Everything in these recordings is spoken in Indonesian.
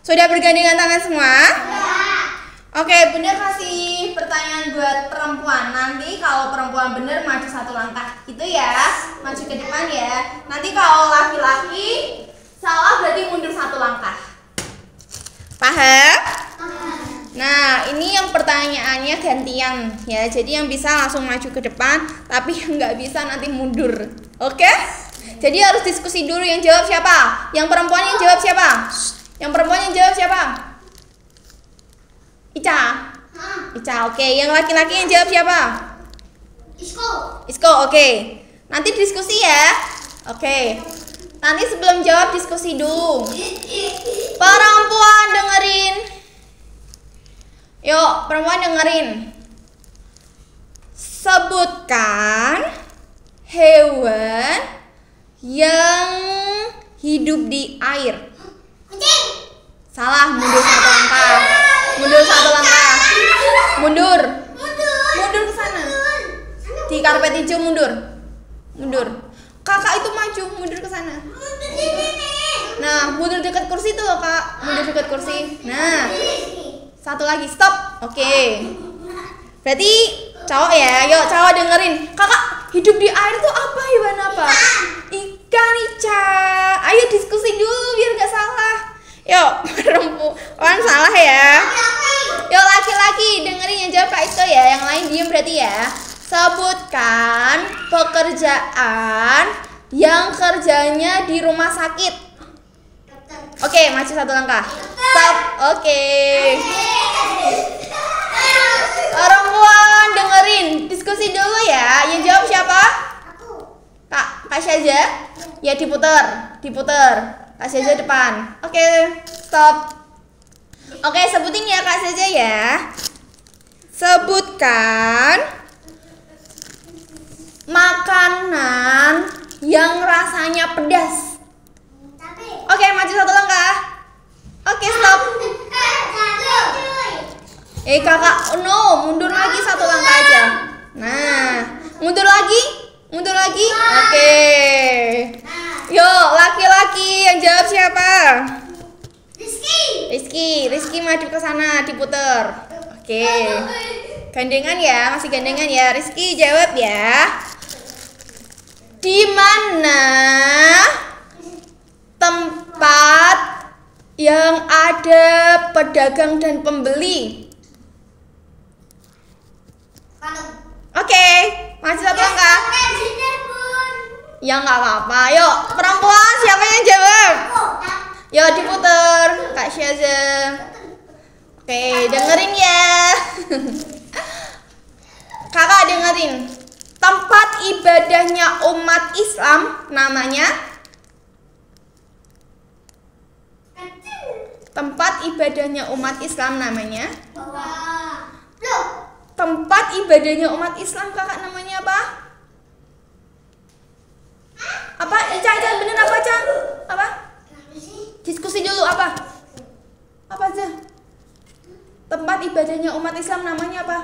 Sudah bergandengan tangan semua? Oke, Bunda kasih pertanyaan buat perempuan. Nanti kalau perempuan bener maju 1 langkah gitu ya. Maju ke depan ya. Nanti kalau laki-laki salah berarti mundur 1 langkah. Paham? Nah, ini yang pertanyaannya gantian ya. Jadi yang bisa langsung maju ke depan, tapi yang nggak bisa nanti mundur. Oke? Jadi harus diskusi dulu. Yang jawab siapa? Yang perempuan yang jawab siapa? Yang perempuan yang jawab siapa? Ica. Ica, oke. Yang laki-laki yang jawab siapa? Isko, oke. Nanti diskusi ya. Oke. Nanti sebelum jawab diskusi dulu. Perempuan dengerin. Yuk, perempuan dengerin. Sebutkan hewan yang hidup di air. Salah, mundur 1 langkah. Mundur 1 langkah. Mundur. Mundur ke sana. Di karpet hijau mundur. Mundur. Kakak itu maju, mundur ke sana. Nah, mundur dekat kursi tuh, Kak. Mundur dekat kursi. Nah. 1 lagi, stop. Oke. Berarti cowok ya. Yuk, cowok dengerin. Kakak, hidup di air tuh apa? Hewan apa? Ikan, Ica. Ayo diskusi dulu biar gak salah. Yuk, perempuan salah ya. Yuk, laki-laki dengerin yang jawab Kak Isko ya. Yang lain diem berarti ya. Sebutkan pekerjaan yang kerjanya di rumah sakit. Oke, maju 1 langkah. Stop. Oke. Perempuan dengerin, diskusi dulu ya. Yang jawab siapa? Kak Syaza. Ya, diputer. Kak Syaza depan. Oke, stop. Oke, sebutin ya Kak Syaza ya. Sebutkan makanan yang rasanya pedas. Oke, maju 1 langkah. Oke, stop. Kakak, no, mundur lagi 1 langkah aja. Nah, mundur lagi. Oke. Yuk, laki-laki yang jawab siapa? Rizky maju ke sana, diputer. Oke. Gandengan ya, masih gandengan ya. Rizky jawab ya. Di mana tempat yang ada pedagang dan pembeli? Oke, masih 1 langkah. Ya nggak apa-apa. Yuk, perempuan siapa yang jawab? Yuk, diputer. Kak Syaza. Oke, dengerin ya. Kakak dengerin. Tempat ibadahnya umat Islam namanya? Tempat ibadahnya umat Islam namanya? Tempat ibadahnya umat Islam kakak namanya apa? Apa? Ica bener apa Ica? Apa? Diskusi dulu apa? Apa aja? Tempat ibadahnya umat Islam namanya apa?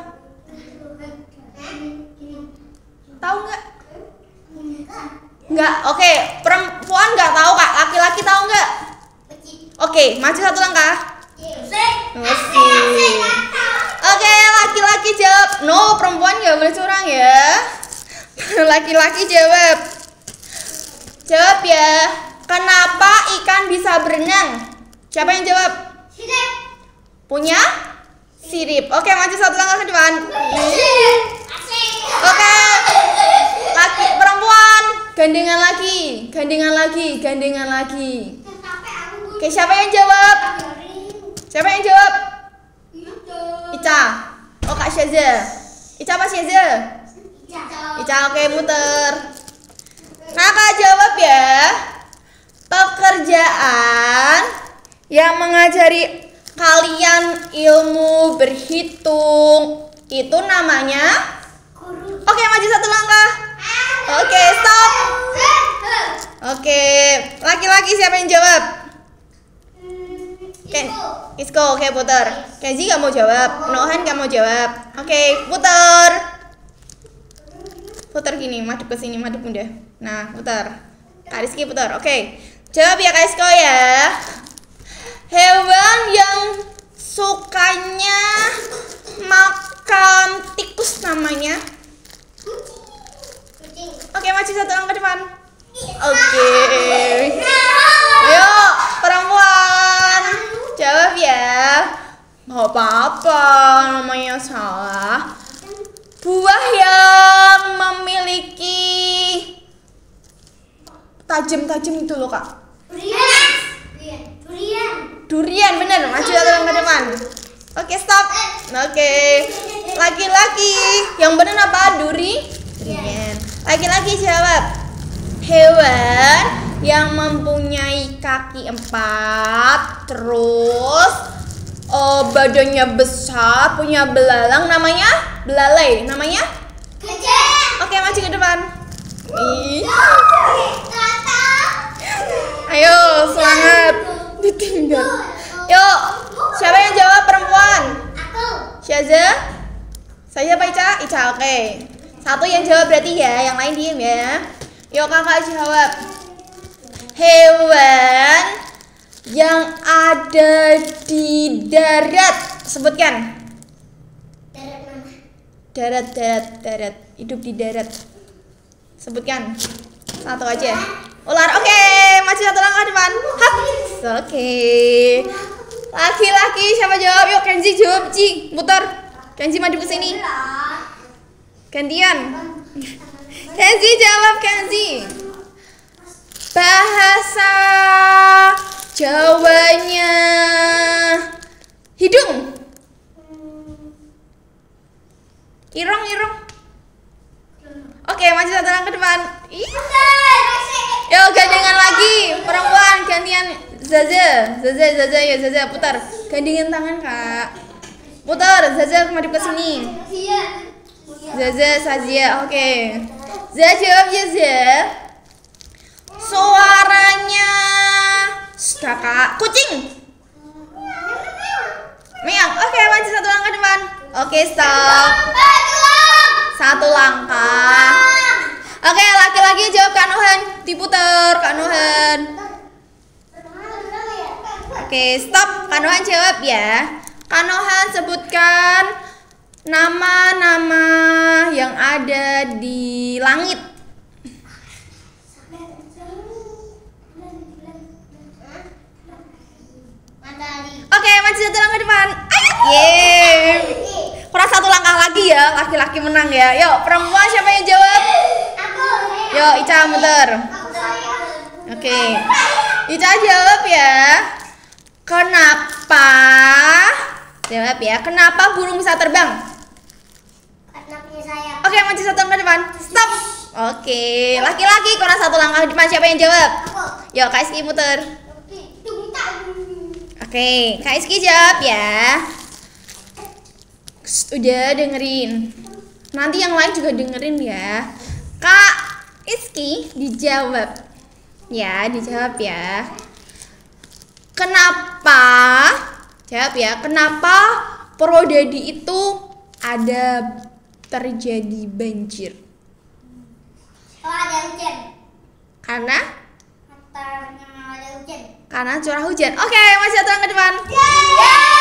Tahu nggak? Nggak. Oke, perempuan nggak tahu Kak. Laki-laki tahu nggak? Oke, maju 1 langkah. Oke, laki-laki jawab. No, perempuan nggak boleh curang ya. Laki-laki jawab. Jawab ya. Kenapa ikan bisa berenang? Siapa yang jawab? Sirip. Punya? Sirip. Oke, maju 1 langkah ke depan. Oke. Laki perempuan, gandengan lagi. Oke, siapa yang jawab? Ica. Oh, Kak Syaza. Ica apa Syaza? Ica, oke, muter. Kakak jawab ya. Pekerjaan yang mengajari kalian ilmu berhitung itu namanya? Oke, maju 1 langkah. Oke, stop. Oke, laki-laki siapa yang jawab? Isko, oke, putar. Kenzi gak mau jawab, Nohan gak mau jawab. Oke, putar. Putar gini, madep ke sini, madep bunda. Nah, putar. Kak Rizky putar. Oke. Jawab ya Kak Isko ya. Hewan Nggak apa-apa, namanya salah. Buah yang memiliki tajam-tajam itu loh, Kak. Durian, bener. Maju satu langkah ke depan. Oke, stop. Oke. Laki-laki. Yang benar apa? Durian. Laki-laki jawab. Hewan yang mempunyai kaki 4, terus badannya besar, punya belalang, namanya belalai. Namanya? Gajah. Oke, maju ke depan. Ayo, semangat. Ditinggal. Yuk, siapa yang jawab? Perempuan. Syaza? Saya apa Ica? Ica, oke. Satu yang jawab berarti ya, yang lain diem ya. Yuk kakak jawab. Hewan yang ada di darat. Sebutkan. Darat mana? Darat. Hidup di darat. Sebutkan. Satu aja. Ular. Oke, maju satu langkah depan. Hap. Oke. Laki-laki siapa jawab? Yuk Kenzi jawab, Ci. Muter. Kenzi maju ke sini. Gantian. Kenzi jawab, Kenzi. Bahasa Jawanya hidung. Irong. Oke, maju satu langkah ke depan. Yuk gandengan lagi. Perempuan gantian. Zaza, ya Zaza putar. Gandengan tangan, Kak. Putar, Zaza maju ke sini. Zaza, Sazia, oke. Zaza jawab ya, Zaza. Suaranya Kakak kucing. Meong. Oke, maju satu langkah depan. Oke, stop. Satu langkah. Oke, laki-laki jawab Kak Nohan. Diputer Kak Nohan. Oke, stop. Kak Nohan jawab ya. Kak Nohan sebutkan nama-nama yang ada di langit. Oke, maju satu langkah depan. Ayo. Yeay. Kurang satu langkah lagi ya, laki-laki menang ya. Yuk, perempuan siapa yang jawab? Yuk, Ica muter. Oke. Ica jawab ya. Kenapa? Jawab ya. Kenapa burung bisa terbang? Karena punya sayap. Oke, maju satu langkah depan. Stop. Oke, laki-laki kurang satu langkah depan. Siapa yang jawab? Yuk, Kak Iski muter. Oke, Kak Iski jawab ya. Udah dengerin. Nanti yang lain juga dengerin ya. Kak Iski dijawab. Ya, dijawab ya. Kenapa? Jawab ya. Kenapa Purwodadi itu ada terjadi banjir? Oh, ada hujan. Karena Ada hujan. curah hujan. Oke, masih satu langkah depan. Yeay.